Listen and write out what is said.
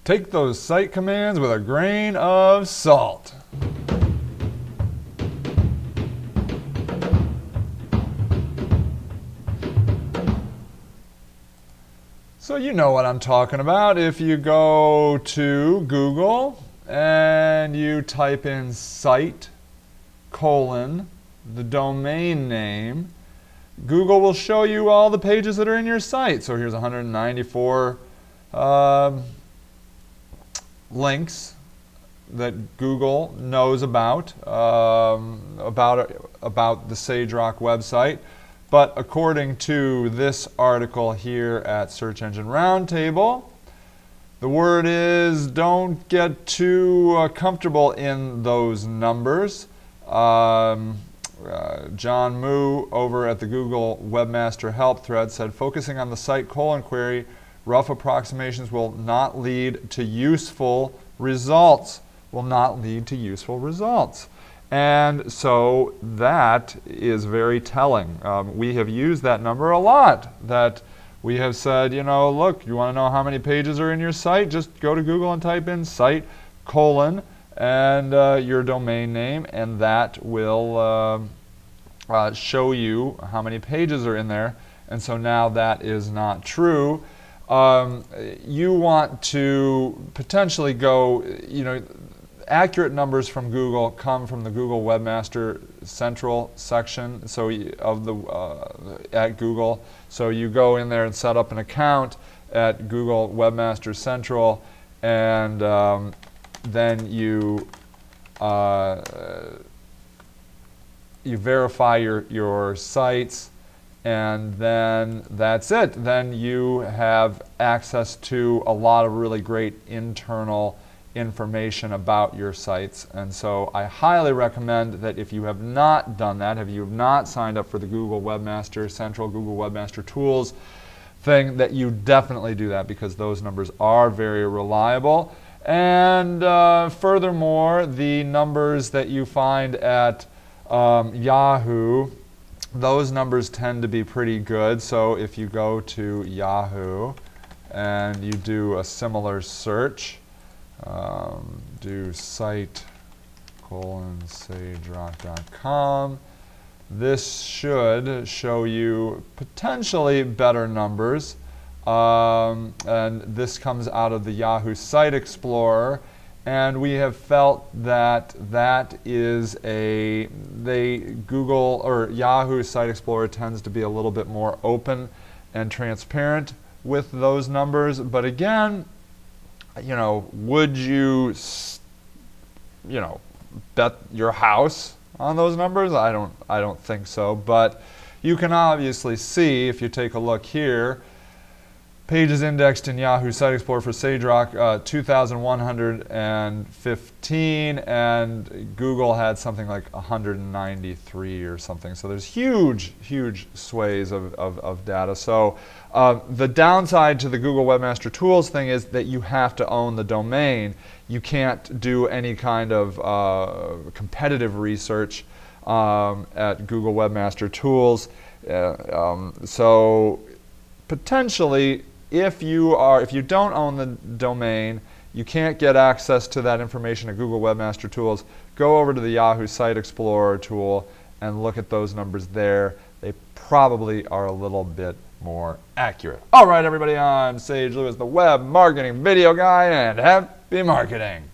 Take those site commands with a grain of salt. So you know what I'm talking about. If you go to Google and you type in site, the domain name, Google will show you all the pages that are in your site. So here's 194 links that Google knows about the SageRock website. But according to this article here at Search Engine Roundtable, the word is don't get too comfortable in those numbers. John Moo over at the Google Webmaster Help thread said, focusing on the site query, rough approximations will not lead to useful results. And so that is very telling. We have used that number a lot. That we have said, you know, look, you want to know how many pages are in your site? Just go to Google and type in site, and your domain name, and that will show you how many pages are in there. And so now that is not true. You want to potentially go, you know, accurate numbers from Google come from the Google Webmaster Central section at Google. So you go in there and set up an account at Google Webmaster Central, and then you verify your sites, and then that's it. Then you have access to a lot of really great internal information about your sites. And so I highly recommend that if you have not done that, if you have not signed up for the Google Webmaster Central, Google Webmaster Tools thing, that you definitely do that, because those numbers are very reliable. And furthermore, the numbers that you find at Yahoo, those numbers tend to be pretty good. So if you go to Yahoo and you do a similar search, do site:sagerock.com. This should show you potentially better numbers. And this comes out of the Yahoo Site Explorer. And we have felt that that is Google or Yahoo Site Explorer tends to be a little bit more open and transparent with those numbers. But again, you know, would you, you know, bet your house on those numbers? I don't think so. But you can obviously see, if you take a look here, pages indexed in Yahoo Site Explorer for SageRock, 2,115, and Google had something like 193 or something. So there's huge sways of data. So the downside to the Google Webmaster Tools thing is that you have to own the domain. You can't do any kind of competitive research at Google Webmaster Tools. So potentially, if you don't own the domain, you can't get access to that information at Google Webmaster Tools, go over to the Yahoo Site Explorer tool and look at those numbers there. They probably are a little bit more accurate. All right, everybody, I'm Sage Lewis, the Web Marketing Video Guy, and happy marketing.